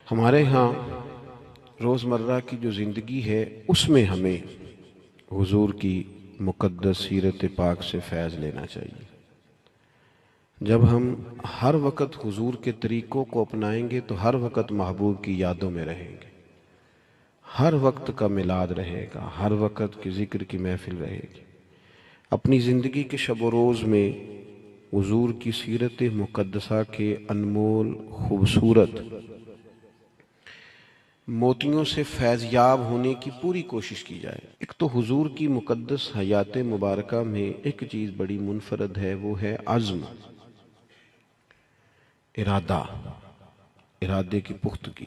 ہمارے ہاں روزمرہ کی جو زندگی ہے اس میں ہمیں حضور کی مقدس سیرت پاک سے فیض لینا چاہیے۔ جب ہم ہر وقت حضور کے طریقوں کو اپنائیں گے تو ہر وقت محبوب کی یادوں میں رہیں گے، ہر وقت کا میلاد رہے گا، ہر وقت کی ذکر کی محفل رہے گی۔ اپنی زندگی کے شب و روز میں حضور کی سیرت مقدسہ کے انمول خوبصورت موتیوں سے فیض یاب ہونے کی پوری کوشش کی جائے۔ ایک تو حضور کی مقدس حیات مبارکہ میں ایک چیز بڑی منفرد ہے، وہ ہے عزم، ارادے کی پختگی۔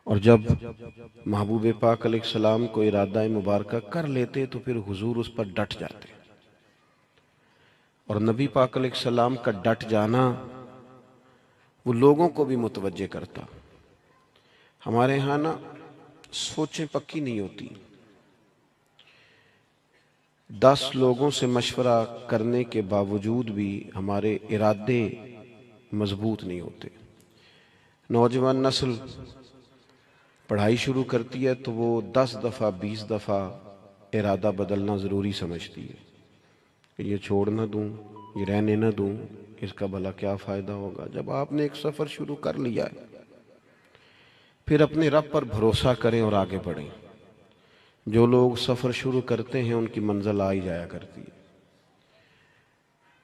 اور جب محبوب پاک علیہ السلام کو ارادہ مبارکہ کر لیتے تو پھر حضور اس پر ڈٹ جاتے، اور نبی پاک علیہ السلام کا ڈٹ جانا وہ لوگوں کو بھی متوجہ کرتا۔ ہمارے ہاں نا سوچیں پکی نہیں ہوتی، 10 لوگوں سے مشورہ کرنے کے باوجود بھی ہمارے ارادے مضبوط نہیں ہوتے۔ نوجوان نسل پڑھائی شروع کرتی ہے تو وہ 10 دفعہ 20 دفعہ ارادہ بدلنا ضروری سمجھتی ہے کہ یہ چھوڑ نہ دوں، یہ رہنے نہ دوں، اس کا بھلا کیا فائدہ ہوگا۔ جب آپ نے ایک سفر شروع کر لیا ہے پھر اپنے رب پر بھروسہ کریں اور آگے بڑھیں۔ جو لوگ سفر شروع کرتے ہیں ان کی منزل آ ہی جایا کرتی ہے۔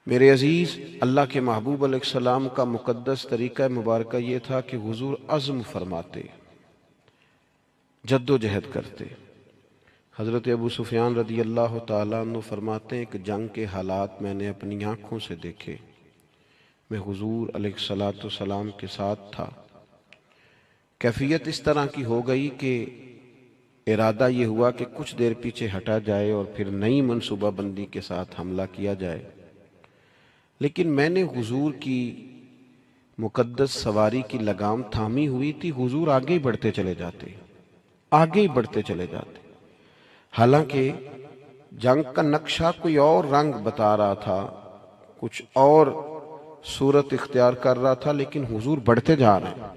میرے عزیز، اللہ کے محبوب علیہ السلام کا مقدس طریقہ مبارکہ یہ تھا کہ حضور عزم فرماتے، جد و جہد کرتے۔ حضرت ابو سفیان رضی اللہ تعالیٰ عنہ فرماتے ہیں کہ جنگ کے حالات میں نے اپنی آنکھوں سے دیکھے، میں حضور علیہ السلام کے ساتھ تھا۔ کیفیت اس طرح کی ہو گئی کہ ارادہ یہ ہوا کہ کچھ دیر پیچھے ہٹا جائے اور پھر نئی منصوبہ بندی کے ساتھ حملہ کیا جائے، لیکن میں نے حضور کی مقدس سواری کی لگام تھامی ہوئی تھی۔ حضور آگے ہی بڑھتے چلے جاتے، آگے ہی بڑھتے چلے جاتے، حالانکہ جنگ کا نقشہ کوئی اور رنگ بتا رہا تھا، کچھ اور صورت اختیار کر رہا تھا، لیکن حضور بڑھتے جا رہے ہیں۔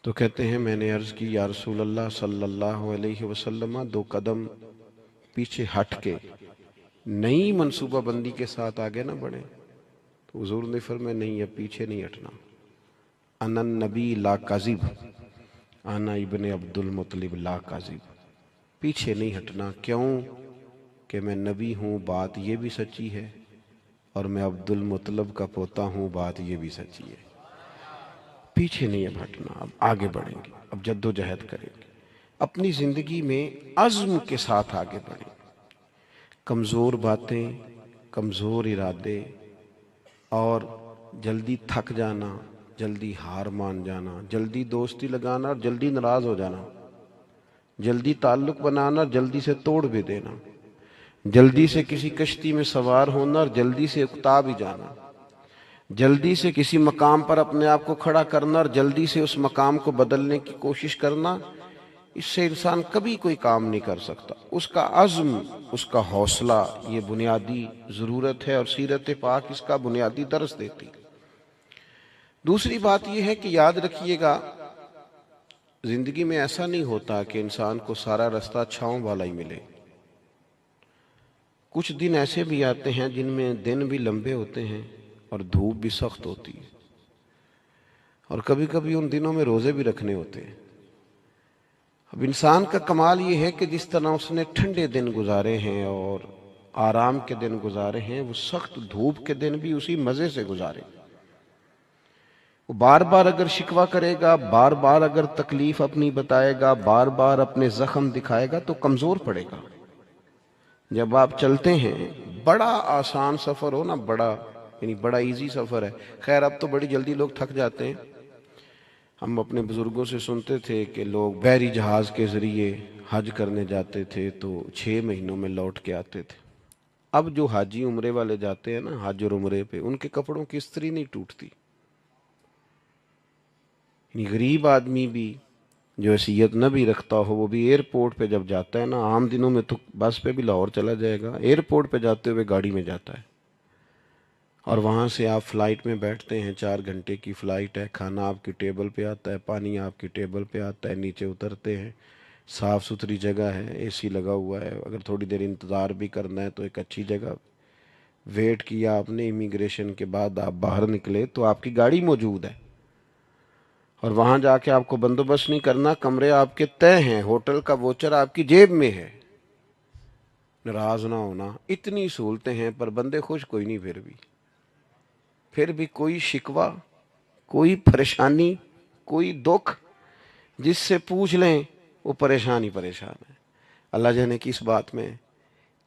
تو کہتے ہیں میں نے عرض کی یا رسول اللہ صلی اللہ علیہ وسلم 2 قدم پیچھے ہٹ کے نئی منصوبہ بندی کے ساتھ آگے نہ بڑھیں۔ تو حضور نے فرمایا نہیں، اب پیچھے نہیں ہٹنا، انا النبی لا کاذب، انا ابن عبد المطلب لا کاذب، پیچھے نہیں ہٹنا۔ کیوں کہ میں نبی ہوں، بات یہ بھی سچی ہے، اور میں عبد المطلب کا پوتا ہوں، بات یہ بھی سچی ہے۔ پیچھے نہیں اب ہٹنا، اب آگے بڑھیں گے، اب جد و جہد کریں گے، اپنی زندگی میں عزم کے ساتھ آگے بڑھیں۔ کمزور باتیں، کمزور ارادے اور جلدی تھک جانا، جلدی ہار مان جانا، جلدی دوستی لگانا اور جلدی ناراض ہو جانا، جلدی تعلق بنانا اور جلدی سے توڑ بھی دینا، جلدی سے کسی کشتی میں سوار ہونا اور جلدی سے اکتا بھی جانا، جلدی سے کسی مقام پر اپنے آپ کو کھڑا کرنا اور جلدی سے اس مقام کو بدلنے کی کوشش کرنا، اس سے انسان کبھی کوئی کام نہیں کر سکتا۔ اس کا عزم، اس کا حوصلہ، یہ بنیادی ضرورت ہے، اور سیرت پاک اس کا بنیادی درس دیتی۔ دوسری بات یہ ہے کہ یاد رکھیے گا، زندگی میں ایسا نہیں ہوتا کہ انسان کو سارا رستہ چھاؤں والا ہی ملے۔ کچھ دن ایسے بھی آتے ہیں جن میں دن بھی لمبے ہوتے ہیں اور دھوپ بھی سخت ہوتی ہے، اور کبھی کبھی ان دنوں میں روزے بھی رکھنے ہوتے ہیں۔ اب انسان کا کمال یہ ہے کہ جس طرح اس نے ٹھنڈے دن گزارے ہیں اور آرام کے دن گزارے ہیں، وہ سخت دھوپ کے دن بھی اسی مزے سے گزارے۔ وہ بار بار اگر شکوہ کرے گا، بار بار اگر تکلیف اپنی بتائے گا، بار بار اپنے زخم دکھائے گا تو کمزور پڑے گا۔ جب آپ چلتے ہیں، بڑا آسان سفر ہو نا، بڑا ایزی سفر ہے، خیر اب تو بڑی جلدی لوگ تھک جاتے ہیں۔ ہم اپنے بزرگوں سے سنتے تھے کہ لوگ بحری جہاز کے ذریعے حج کرنے جاتے تھے تو 6 مہینوں میں لوٹ کے آتے تھے۔ اب جو حاجی عمرے والے جاتے ہیں نا، حج اور عمرے پہ، ان کے کپڑوں کی استری نہیں ٹوٹتی۔ یعنی غریب آدمی بھی جو حیثیت نہ بھی رکھتا ہو، وہ بھی ایئرپورٹ پہ جب جاتا ہے نا، عام دنوں میں تو بس پہ بھی لاہور چلا جائے گا، ایئرپورٹ پہ جاتے ہوئے گاڑی میں جاتا ہے۔ اور وہاں سے آپ فلائٹ میں بیٹھتے ہیں، 4 گھنٹے کی فلائٹ ہے، کھانا آپ کی ٹیبل پہ آتا ہے، پانی آپ کی ٹیبل پہ آتا ہے، نیچے اترتے ہیں، صاف ستھری جگہ ہے، اے سی لگا ہوا ہے، اگر تھوڑی دیر انتظار بھی کرنا ہے تو ایک اچھی جگہ، ویٹ کیا آپ نے، امیگریشن کے بعد آپ باہر نکلے تو آپ کی گاڑی موجود ہے، اور وہاں جا کے آپ کو بندوبست نہیں کرنا، کمرے آپ کے طے ہیں، ہوٹل کا ووچر آپ کی جیب میں ہے، ناراض نہ ہونا، اتنی سہولتیں ہیں، پر بندے خوش کوئی نہیں، پھر بھی کوئی شکوہ، کوئی پریشانی، کوئی دکھ، جس سے پوچھ لیں وہ پریشان ہی پریشان ہے۔ اللہ جانے کس بات میں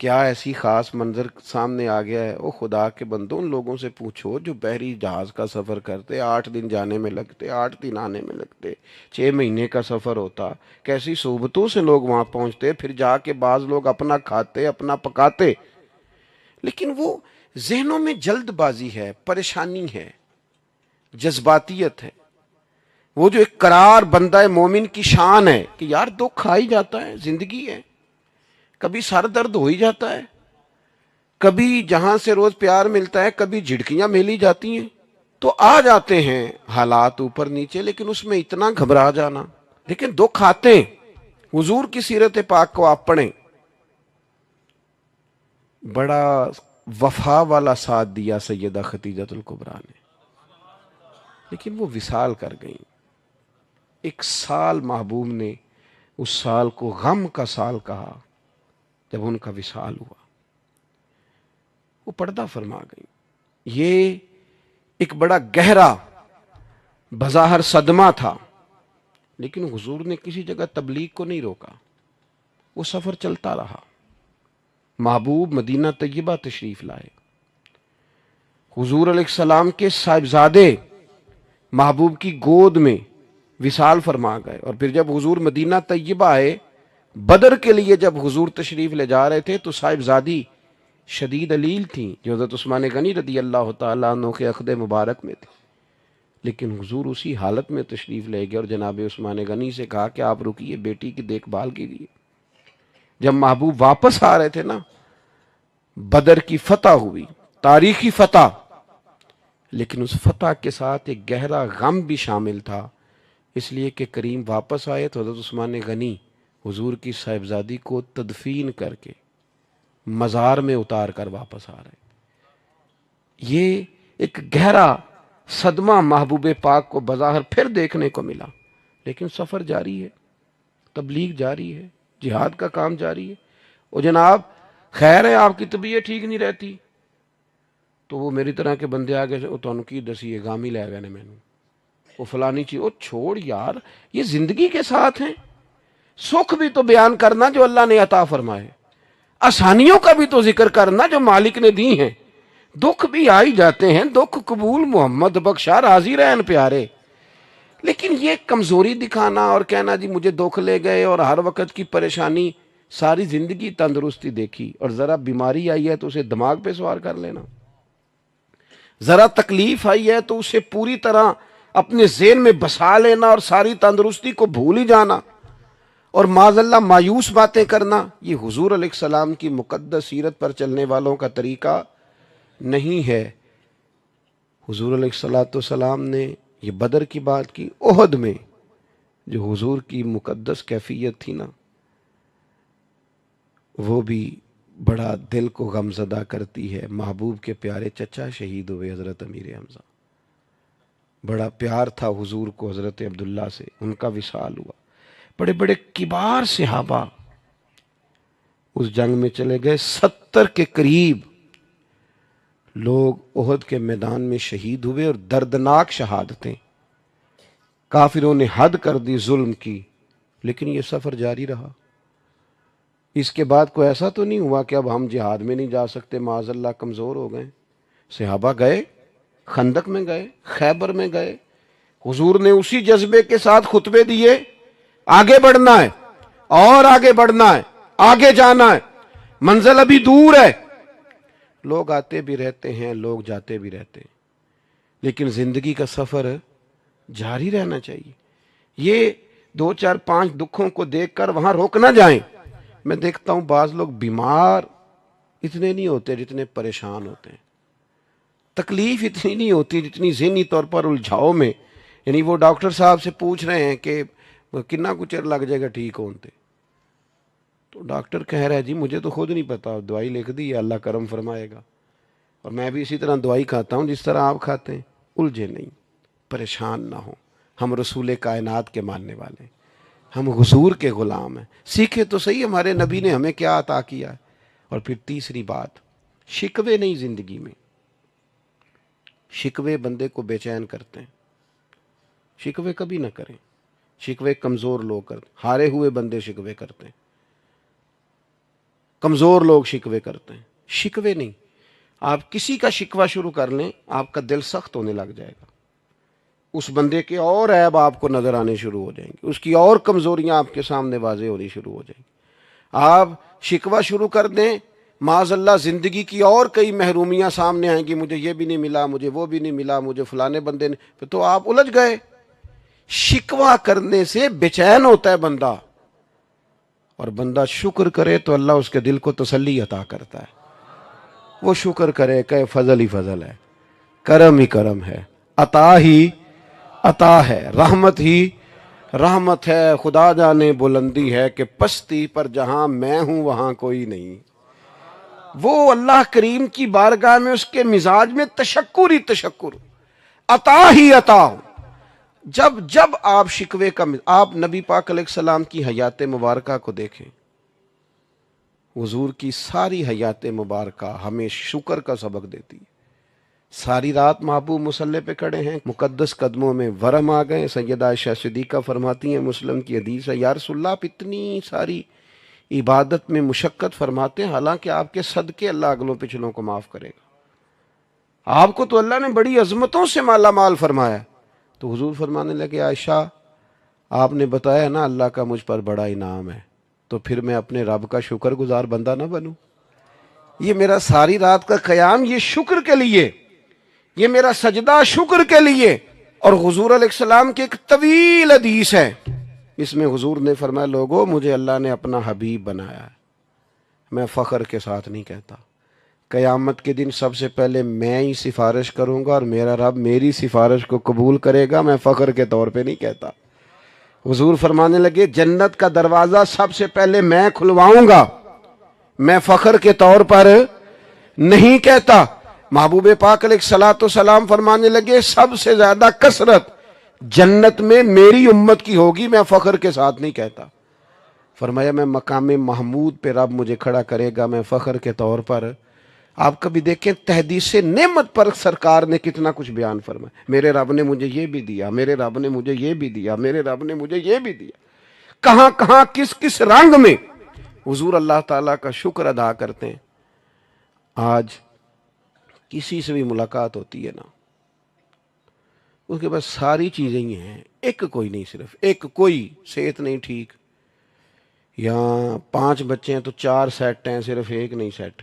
کیا ایسی خاص منظر سامنے آ گیا ہے۔ او خدا کے بندوں، ان لوگوں سے پوچھو جو بحری جہاز کا سفر کرتے، 8 دن جانے میں لگتے، 8 دن آنے میں لگتے، 6 مہینے کا سفر ہوتا، کیسی صحبتوں سے لوگ وہاں پہنچتے، پھر جا کے بعض لوگ اپنا کھاتے، اپنا پکاتے، لیکن وہ ذہنوں میں جلد بازی ہے، پریشانی ہے، جذباتیت ہے۔ وہ جو ایک قرار بندہ مومن کی شان ہے کہ یار دکھ آ ہی جاتا ہے، زندگی ہے، کبھی سر درد ہو ہی جاتا ہے، کبھی جہاں سے روز پیار ملتا ہے کبھی جھڑکیاں ملی جاتی ہیں، تو آ جاتے ہیں حالات اوپر نیچے، لیکن اس میں اتنا گھبرا جانا، لیکن دکھ آتے ہیں۔ حضور کی سیرت پاک کو آپ پڑھیں، بڑا وفا والا ساتھ دیا سیدہ خدیجہ الکبریٰ نے، لیکن وہ وصال کر گئیں۔ 1 سال محبوب نے اس سال کو غم کا سال کہا جب ان کا وصال ہوا، وہ پردہ فرما گئی۔ یہ ایک بڑا گہرا بظاہر صدمہ تھا، لیکن حضور نے کسی جگہ تبلیغ کو نہیں روکا، وہ سفر چلتا رہا۔ محبوب مدینہ طیبہ تشریف لائے، حضور علیہ السلام کے صاحبزادے محبوب کی گود میں وصال فرما گئے، اور پھر جب حضور مدینہ طیبہ آئے، بدر کے لیے جب حضور تشریف لے جا رہے تھے تو صاحبزادی شدید علیل تھیں جو حضرت عثمان غنی رضی اللہ تعالیٰ عنہ کے عقد مبارک میں تھی، لیکن حضور اسی حالت میں تشریف لے گئے اور جناب عثمان غنی سے کہا کہ آپ رکیے، بیٹی کی دیکھ بھال کیجیے۔ جب محبوب واپس آ رہے تھے نا، بدر کی فتح ہوئی، تاریخی فتح، لیکن اس فتح کے ساتھ ایک گہرا غم بھی شامل تھا، اس لیے کہ کریم واپس آئے تو حضرت عثمان غنی حضور کی صاحبزادی کو تدفین کر کے مزار میں اتار کر واپس آ رہے۔ یہ ایک گہرا صدمہ محبوب پاک کو بظاہر پھر دیکھنے کو ملا، لیکن سفر جاری ہے، تبلیغ جاری ہے، جہاد کا کام جاری ہے۔ اور جناب خیر ہے آپ کی طبیعت ٹھیک نہیں رہتی تو وہ میری طرح کے بندے آگے سے تانوں کی دسی ہے گامی لے گئے نے مینوں، وہ فلانی چیز، وہ چھوڑ یار، یہ زندگی کے ساتھ ہیں۔ سکھ بھی تو بیان کرنا جو اللہ نے عطا فرمائے، آسانیوں کا بھی تو ذکر کرنا جو مالک نے دی ہیں، دکھ بھی آ ہی جاتے ہیں، دکھ قبول محمد بخشا راضی رہن پیارے، لیکن یہ کمزوری دکھانا اور کہنا جی مجھے دکھ لے گئے اور ہر وقت کی پریشانی، ساری زندگی تندرستی دیکھی اور ذرا بیماری آئی ہے تو اسے دماغ پہ سوار کر لینا، ذرا تکلیف آئی ہے تو اسے پوری طرح اپنے ذہن میں بسا لینا اور ساری تندرستی کو بھول ہی جانا اور معاذ اللہ مایوس باتیں کرنا، یہ حضور علیہ السلام کی مقدس سیرت پر چلنے والوں کا طریقہ نہیں ہے۔ حضور علیہ السلام نے یہ بدر کی بات کی، احد میں جو حضور کی مقدس کیفیت تھی نا، وہ بھی بڑا دل کو غمزدہ کرتی ہے۔ محبوب کے پیارے چچا شہید ہوئے حضرت امیر حمزہ، بڑا پیار تھا حضور کو حضرت عبداللہ سے، ان کا وصال ہوا۔ بڑے بڑے کبار صحابہ اس جنگ میں چلے گئے، 70 کے قریب لوگ احد کے میدان میں شہید ہوئے، اور دردناک شہادتیں، کافروں نے حد کر دی ظلم کی، لیکن یہ سفر جاری رہا۔ اس کے بعد کوئی ایسا تو نہیں ہوا کہ اب ہم جہاد میں نہیں جا سکتے، معاذ اللہ کمزور ہو گئے۔ صحابہ گئے، خندق میں گئے، خیبر میں گئے، حضور نے اسی جذبے کے ساتھ خطبے دیے، آگے بڑھنا ہے اور آگے بڑھنا ہے، آگے جانا ہے، منزل ابھی دور ہے۔ لوگ آتے بھی رہتے ہیں، لوگ جاتے بھی رہتے ہیں، لیکن زندگی کا سفر جاری رہنا چاہیے۔ یہ 2 4 5 دکھوں کو دیکھ کر وہاں روک نہ جائیں۔ میں دیکھتا ہوں بعض لوگ بیمار اتنے نہیں ہوتے جتنے پریشان ہوتے ہیں، تکلیف اتنی نہیں ہوتی جتنی ذہنی طور پر الجھاؤ میں، یعنی وہ ڈاکٹر صاحب سے پوچھ رہے ہیں کہ کنا کچھ چر لگ جائے گا ٹھیک ہوتے، تو ڈاکٹر کہہ رہا ہے جی مجھے تو خود نہیں پتا، دوائی لکھ دی ہے، اللہ کرم فرمائے گا، اور میں بھی اسی طرح دوائی کھاتا ہوں جس طرح آپ کھاتے ہیں۔ الجھے نہیں، پریشان نہ ہوں، ہم رسول کائنات کے ماننے والے ہیں، ہم حضور کے غلام ہیں، سیکھے تو صحیح ہمارے نبی نے ہمیں کیا عطا کیا ہے۔ اور پھر تیسری بات، شکوے نہیں زندگی میں، شکوے بندے کو بے چین کرتے ہیں، شکوے کبھی نہ کریں، شکوے کمزور لوگ کرتے، ہارے ہوئے بندے شکوے کرتے ہیں، کمزور لوگ شکوے کرتے ہیں، شکوے نہیں۔ آپ کسی کا شکوہ شروع کر لیں آپ کا دل سخت ہونے لگ جائے گا، اس بندے کے اور عیب آپ کو نظر آنے شروع ہو جائیں گے، اس کی اور کمزوریاں آپ کے سامنے واضح ہونی شروع ہو جائیں گی۔ آپ شکوہ شروع کر دیں، معاذ اللہ زندگی کی اور کئی محرومیاں سامنے آئیں گی، مجھے یہ بھی نہیں ملا، مجھے وہ بھی نہیں ملا، مجھے فلانے بندے نے، پھر تو آپ الجھ گئے۔ شکوہ کرنے سے بے چین ہوتا ہے بندہ، اور بندہ شکر کرے تو اللہ اس کے دل کو تسلی عطا کرتا ہے، وہ شکر کرے کہ فضل ہی فضل ہے، کرم ہی کرم ہے، عطا ہی عطا ہے، رحمت ہی رحمت ہے، خدا جانے بلندی ہے کہ پستی پر جہاں میں ہوں وہاں کوئی نہیں۔ وہ اللہ کریم کی بارگاہ میں اس کے مزاج میں تشکر ہی تشکر، عطا ہی عطا۔ جب جب آپ شکوے کا آپ نبی پاک علیہ السلام کی حیات مبارکہ کو دیکھیں، حضور کی ساری حیات مبارکہ ہمیں شکر کا سبق دیتی ہے۔ ساری رات محبوب مصلی پہ کھڑے ہیں، مقدس قدموں میں ورم آ گئے۔ سیدہ عائشہ صدیقہ فرماتی ہیں، مسلم کی حدیث ہے، یا رسول اللہ آپ اتنی ساری عبادت میں مشقت فرماتے ہیں، حالانکہ آپ کے صدقے اللہ اگلوں پچھلوں کو معاف کرے گا، آپ کو تو اللہ نے بڑی عظمتوں سے مالا مال فرمایا۔ تو حضور فرمانے لگے، عائشہ آپ نے بتایا نا اللہ کا مجھ پر بڑا انعام ہے، تو پھر میں اپنے رب کا شکر گزار بندہ نہ بنوں؟ یہ میرا ساری رات کا قیام یہ شکر کے لیے، یہ میرا سجدہ شکر کے لیے۔ اور حضور علیہ السلام کی ایک طویل حدیث ہے، اس میں حضور نے فرمایا، لوگوں مجھے اللہ نے اپنا حبیب بنایا ہے، میں فخر کے ساتھ نہیں کہتا، قیامت کے دن سب سے پہلے میں ہی سفارش کروں گا اور میرا رب میری سفارش کو قبول کرے گا، میں فخر کے طور پہ نہیں کہتا۔ حضور فرمانے لگے، جنت کا دروازہ سب سے پہلے میں کھلواؤں گا، میں فخر کے طور پر نہیں کہتا۔ محبوب پاک علیہ الصلوۃ والسلام فرمانے لگے، سب سے زیادہ کثرت جنت میں میری امت کی ہوگی، میں فخر کے ساتھ نہیں کہتا۔ فرمایا میں مقام محمود پہ رب مجھے کھڑا کرے گا، میں فخر کے طور پر۔ آپ کبھی دیکھیں تحدیث نعمت پر سرکار نے کتنا کچھ بیان فرمایا، میرے رب نے مجھے یہ بھی دیا، میرے رب نے مجھے یہ بھی دیا، میرے رب نے مجھے یہ بھی دیا، کہاں کہاں کس کس رنگ میں حضور اللہ تعالیٰ کا شکر ادا کرتے ہیں۔ آج کسی سے بھی ملاقات ہوتی ہے نا، اس کے پاس ساری چیزیں ہی ہیں، ایک کوئی نہیں، صرف ایک کوئی صحت نہیں ٹھیک، یا 5 بچے ہیں تو 4 سیٹ ہیں، صرف ایک نہیں سیٹ،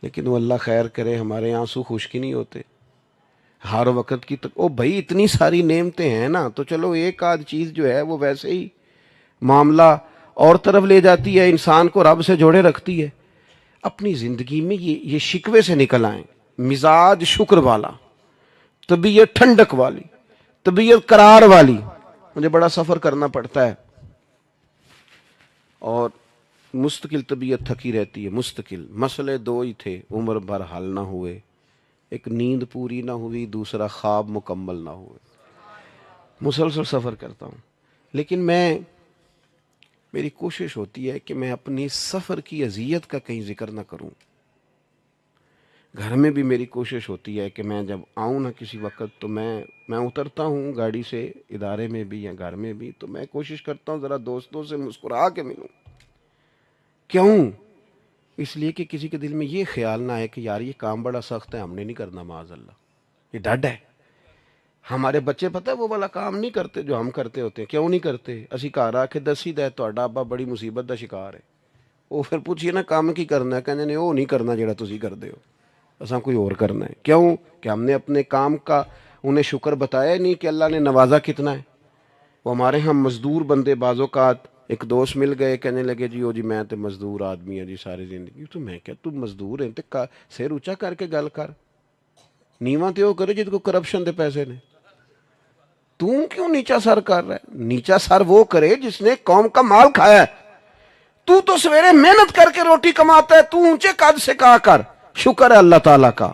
لیکن وہ اللہ خیر کرے ہمارے آنسو خشک نہیں ہوتے ہر وقت کی۔ او بھائی اتنی ساری نعمتیں ہیں نا، تو چلو ایک آدھ چیز جو ہے وہ ویسے ہی معاملہ اور طرف لے جاتی ہے، انسان کو رب سے جوڑے رکھتی ہے۔ اپنی زندگی میں یہ شکوے سے نکل آئیں، مزاج شکر والا، طبیعت ٹھنڈک والی، طبیعت قرار والی۔ مجھے بڑا سفر کرنا پڑتا ہے اور مستقل طبیعت تھکی رہتی ہے، مستقل مسئلے 2 ہی تھے، عمر بھر حل نہ ہوئے، ایک نیند پوری نہ ہوئی، دوسرا خواب مکمل نہ ہوئے۔ مسلسل سفر کرتا ہوں، لیکن میری کوشش ہوتی ہے کہ میں اپنی سفر کی اذیت کا کہیں ذکر نہ کروں۔ گھر میں بھی میری کوشش ہوتی ہے کہ میں جب آؤں نا کسی وقت، تو میں اترتا ہوں گاڑی سے، ادارے میں بھی یا گھر میں بھی، تو میں کوشش کرتا ہوں ذرا دوستوں سے مسکرا کے ملوں۔ کیوں؟ اس لیے کہ کسی کے دل میں یہ خیال نہ آئے کہ یار یہ کام بڑا سخت ہے، ہم نے نہیں کرنا، معاذ اللہ، یہ ڈڈ ہے۔ ہمارے بچے پتہ ہے وہ والا کام نہیں کرتے جو ہم کرتے ہوتے ہیں۔ کیوں نہیں کرتے؟ اسی گھر آ کے دسی دے تہاڈا ابا بڑی مصیبت دا شکار ہے، وہ پھر پوچھیے نا کام کی کرنا ہے، کہنے نے وہ نہیں کرنا جڑا تسی کردے ہو، اساں کوئی اور کرنا ہے۔ کیوں؟ کہ ہم نے اپنے کام کا انہیں شکر بتایا نہیں کہ اللہ نے نوازا کتنا ہے۔ وہ ہمارے ہاں مزدور بندے بعض اوقات، ایک دوست مل گئے، کہنے لگے جی او جی میں تے مزدور آدمی ہوں جی ساری زندگی۔ تو میں کہ تو مزدور ہیں تے سر اونچا کر کے گل کر، نیواں تے وہ کرے جس کو کرپشن دے پیسے نے. تو کیوں نیچا سر کر رہا ہے؟ نیچا سر وہ کرے جس نے قوم کا مال کھایا ہے. تو سویرے محنت کر کے روٹی کماتا ہے, تو اونچے قد سے کہا کر شکر ہے اللہ تعالیٰ کا,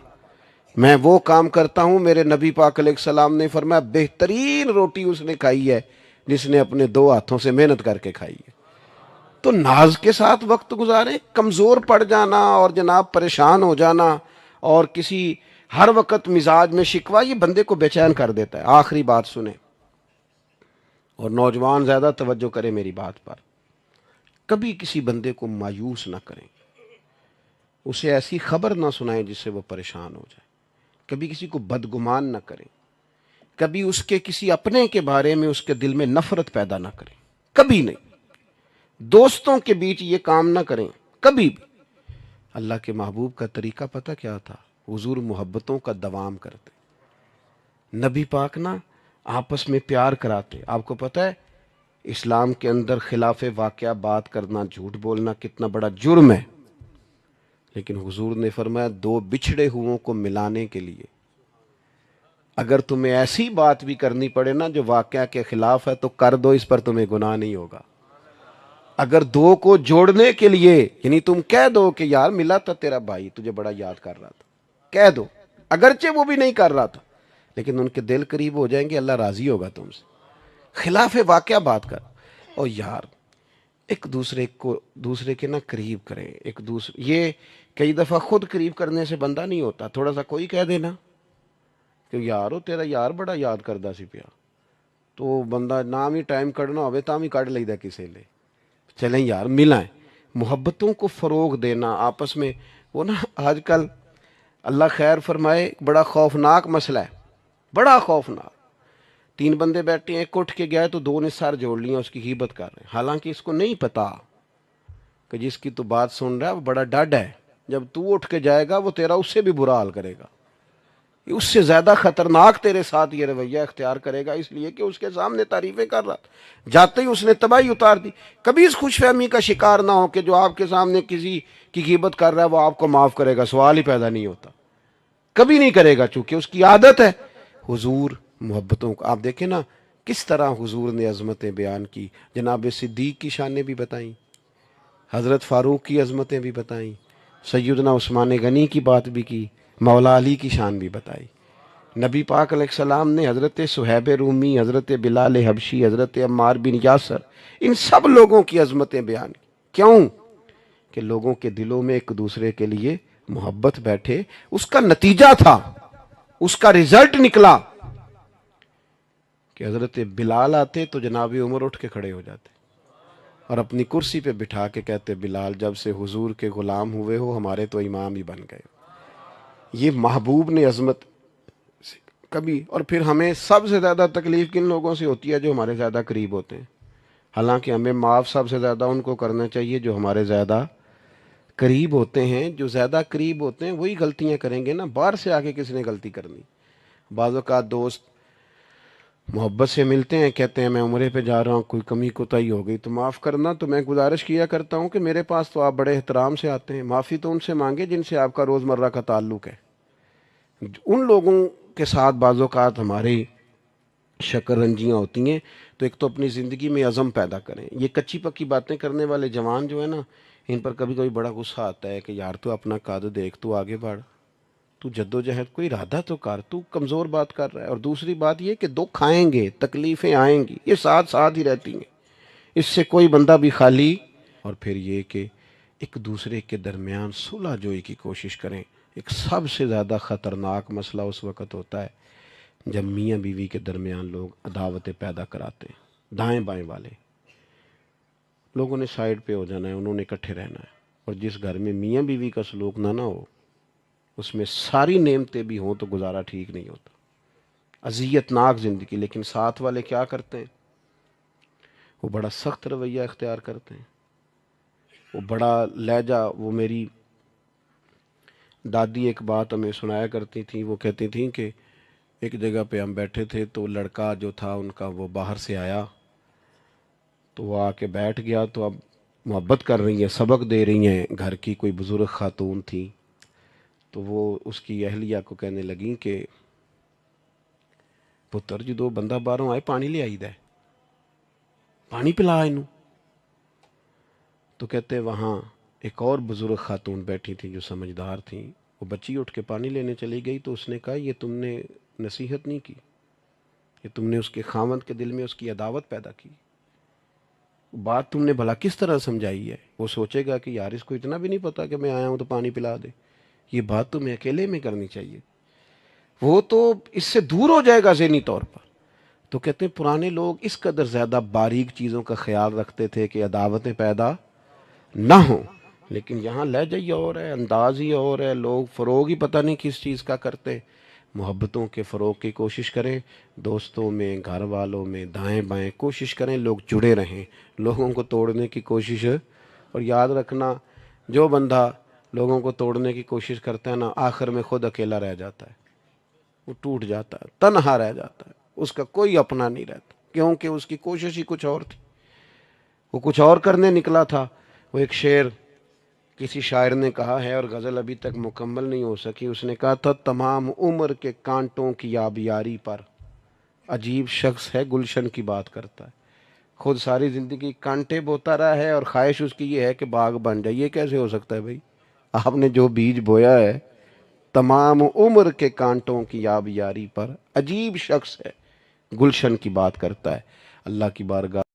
میں وہ کام کرتا ہوں. میرے نبی پاک علیہ السلام نے فرمایا بہترین روٹی اس نے کھائی ہے جس نے اپنے 2 ہاتھوں سے محنت کر کے کھائی ہے. تو ناز کے ساتھ وقت گزاریں. کمزور پڑ جانا اور جناب پریشان ہو جانا اور کسی ہر وقت مزاج میں شکوہ, یہ بندے کو بے چین کر دیتا ہے. آخری بات سنیں, اور نوجوان زیادہ توجہ کریں میری بات پر. کبھی کسی بندے کو مایوس نہ کریں, اسے ایسی خبر نہ سنائیں جس سے وہ پریشان ہو جائے. کبھی کسی کو بدگمان نہ کریں. کبھی اس کے کسی اپنے کے بارے میں اس کے دل میں نفرت پیدا نہ کریں, کبھی نہیں. دوستوں کے بیچ یہ کام نہ کریں کبھی بھی. اللہ کے محبوب کا طریقہ پتہ کیا تھا؟ حضور محبتوں کا دوام کرتے. نبی پاک نا آپس میں پیار کراتے. آپ کو پتہ ہے اسلام کے اندر خلاف واقعہ بات کرنا, جھوٹ بولنا کتنا بڑا جرم ہے, لیکن حضور نے فرمایا 2 بچھڑے ہوئوں کو ملانے کے لیے اگر تمہیں ایسی بات بھی کرنی پڑے نا جو واقعہ کے خلاف ہے تو کر دو, اس پر تمہیں گناہ نہیں ہوگا. اگر 2 کو جوڑنے کے لیے, یعنی تم کہہ دو کہ یار ملا تھا تیرا بھائی, تجھے بڑا یاد کر رہا تھا, کہہ دو, اگرچہ وہ بھی نہیں کر رہا تھا, لیکن ان کے دل قریب ہو جائیں گے, اللہ راضی ہوگا تم سے. خلاف واقعہ بات کر. اور یار ایک دوسرے کے نا قریب کریں. ایک دوسرے, یہ کئی دفعہ خود قریب کرنے سے بندہ نہیں ہوتا. تھوڑا سا کوئی کہہ دینا کہ یارو تیرا یار بڑا یاد کردہ سی پیا, تو بندہ نام ہی ٹائم کڑنا ہوئے تام ہی کڑ لیدا کسے لے. چلیں یار ملائیں. محبتوں کو فروغ دینا آپس میں. وہ نا آج کل اللہ خیر فرمائے بڑا خوفناک مسئلہ ہے, بڑا خوفناک. 3 بندے بیٹھے ہیں, ایک اٹھ کے گیا ہے تو 2 نے سر جوڑ لیا, اس کی غیبت کر رہے ہیں, حالانکہ اس کو نہیں پتا کہ جس کی تو بات سن رہا ہے وہ بڑا ڈاڈ ہے. جب تو اٹھ کے جائے گا وہ تیرا اس سے بھی برا حال کرے گا, اس سے زیادہ خطرناک تیرے ساتھ یہ رویہ اختیار کرے گا, اس لیے کہ اس کے سامنے تعریفیں کر رہا تھا, جاتے ہی اس نے تباہی اتار دی. کبھی اس خوش فہمی کا شکار نہ ہو کہ جو آپ کے سامنے کسی کی غیبت کر رہا ہے وہ آپ کو معاف کرے گا, سوال ہی پیدا نہیں ہوتا. کبھی نہیں کرے گا, چونکہ اس کی عادت ہے. حضور محبتوں کو آپ دیکھیں نا کس طرح حضور نے عظمتیں بیان کی. جناب صدیق کی شانیں بھی بتائیں, حضرت فاروق کی عظمتیں بھی بتائیں, سیدنا عثمان غنی کی بات بھی کی, مولا علی کی شان بھی بتائی. نبی پاک علیہ السلام نے حضرت صہیب رومی, حضرت بلال حبشی, حضرت عمار بن یاسر, ان سب لوگوں کی عظمتیں بیان کی. کیوں؟ کہ لوگوں کے دلوں میں ایک دوسرے کے لیے محبت بیٹھے. اس کا نتیجہ تھا, اس کا رزلٹ نکلا کہ حضرت بلال آتے تو جناب عمر اٹھ کے کھڑے ہو جاتے اور اپنی کرسی پہ بٹھا کے کہتے بلال جب سے حضور کے غلام ہوئے ہو ہمارے تو امام ہی بن گئے. یہ محبوب نے عظمت کبھی. اور پھر ہمیں سب سے زیادہ تکلیف کن لوگوں سے ہوتی ہے؟ جو ہمارے زیادہ قریب ہوتے ہیں. حالانکہ ہمیں معاف سب سے زیادہ ان کو کرنا چاہیے جو ہمارے زیادہ قریب ہوتے ہیں. جو زیادہ قریب ہوتے ہیں وہی غلطیاں کریں گے نا, باہر سے آ کے کس نے غلطی کرنی. بعض اوقات دوست محبت سے ملتے ہیں, کہتے ہیں میں عمرے پہ جا رہا ہوں, کوئی کمی کوتاہی ہو گئی تو معاف کرنا. تو میں گزارش کیا کرتا ہوں کہ میرے پاس تو آپ بڑے احترام سے آتے ہیں, معافی تو ان سے مانگے جن سے آپ کا روزمرہ کا تعلق ہے. ان لوگوں کے ساتھ بعض اوقات ہماری شکر رنجیاں ہوتی ہیں, تو ایک تو اپنی زندگی میں عزم پیدا کریں. یہ کچی پکی باتیں کرنے والے جوان جو ہیں نا, ان پر کبھی کبھی بڑا غصہ آتا ہے کہ یار تو اپنا قد دیکھ, تو آگے بڑھ, تو جد و جہد کوئی ارادہ تو کر, تو کمزور بات کر رہا ہے. اور دوسری بات یہ کہ دکھ آئیں گے, تکلیفیں آئیں گی, یہ ساتھ ساتھ ہی رہتی ہیں, اس سے کوئی بندہ بھی خالی. اور پھر یہ کہ ایک دوسرے کے درمیان صلح جوئی کی کوشش کریں. ایک سب سے زیادہ خطرناک مسئلہ اس وقت ہوتا ہے جب میاں بیوی کے درمیان لوگ عداوتیں پیدا کراتے ہیں. دائیں بائیں والے لوگوں نے سائیڈ پہ ہو جانا ہے, انہوں نے اکٹھے رہنا ہے. اور جس گھر میں میاں بیوی کا سلوک نہ ہو, اس میں ساری نعمتیں بھی ہوں تو گزارا ٹھیک نہیں ہوتا, اذیت ناک زندگی. لیکن ساتھ والے کیا کرتے ہیں؟ وہ بڑا سخت رویہ اختیار کرتے ہیں, وہ بڑا لہجہ. وہ میری دادی ایک بات ہمیں سنایا کرتی تھیں, وہ کہتی تھیں کہ ایک جگہ پہ ہم بیٹھے تھے تو لڑکا جو تھا ان کا وہ باہر سے آیا, تو وہ آ کے بیٹھ گیا. تو اب محبت کر رہی ہیں, سبق دے رہی ہیں, گھر کی کوئی بزرگ خاتون تھی, تو وہ اس کی اہلیہ کو کہنے لگیں کہ پتر جدو بندہ باہروں آئے پانی لے آئی دے، پانی پلا انہوں۔ تو کہتے وہاں ایک اور بزرگ خاتون بیٹھی تھی جو سمجھدار تھیں، وہ بچی اٹھ کے پانی لینے چلی گئی تو اس نے کہا یہ تم نے نصیحت نہیں کی، یہ تم نے اس کے خاوند کے دل میں اس کی عداوت پیدا کی، بات تم نے بھلا کس طرح سمجھائی ہے؟ وہ سوچے گا کہ یار اس کو اتنا بھی نہیں پتا کہ میں آیا ہوں تو پانی پلا دے، یہ بات تمہیں اکیلے میں کرنی چاہیے، وہ تو اس سے دور ہو جائے گا ذہنی طور پر۔ تو کہتے ہیں پرانے لوگ اس قدر زیادہ باریک چیزوں کا خیال رکھتے تھے کہ عداوتیں پیدا نہ ہوں، لیکن یہاں لہجہ ہی اور ہے، انداز ہی اور ہے، لوگ فروغ ہی پتہ نہیں کس چیز کا کرتے ہیں۔ محبتوں کے فروغ کی کوشش کریں، دوستوں میں، گھر والوں میں، دائیں بائیں کوشش کریں لوگ جڑے رہیں، لوگوں کو توڑنے کی کوشش اور یاد رکھنا جو بندہ لوگوں کو توڑنے کی کوشش کرتا ہے نا آخر میں خود اکیلا رہ جاتا ہے، وہ ٹوٹ جاتا ہے، تنہا رہ جاتا ہے، اس کا کوئی اپنا نہیں رہتا، کیونکہ اس کی کوشش ہی کچھ اور تھی، وہ کچھ اور کرنے نکلا تھا۔ وہ ایک شعر کسی شاعر نے کہا ہے اور غزل ابھی تک مکمل نہیں ہو سکی، اس نے کہا تھا تمام عمر کے کانٹوں کی آبیاری پر عجیب شخص ہے گلشن کی بات کرتا ہے، خود ساری زندگی کانٹے بوتا رہا ہے اور خواہش اس کی یہ ہے کہ باغ بن جائے، یہ کیسے ہو سکتا ہے بھائی؟ آپ نے جو بیج بویا ہے، تمام عمر کے کانٹوں کی آبیاری پر عجیب شخص ہے گلشن کی بات کرتا ہے۔ اللہ کی بارگاہ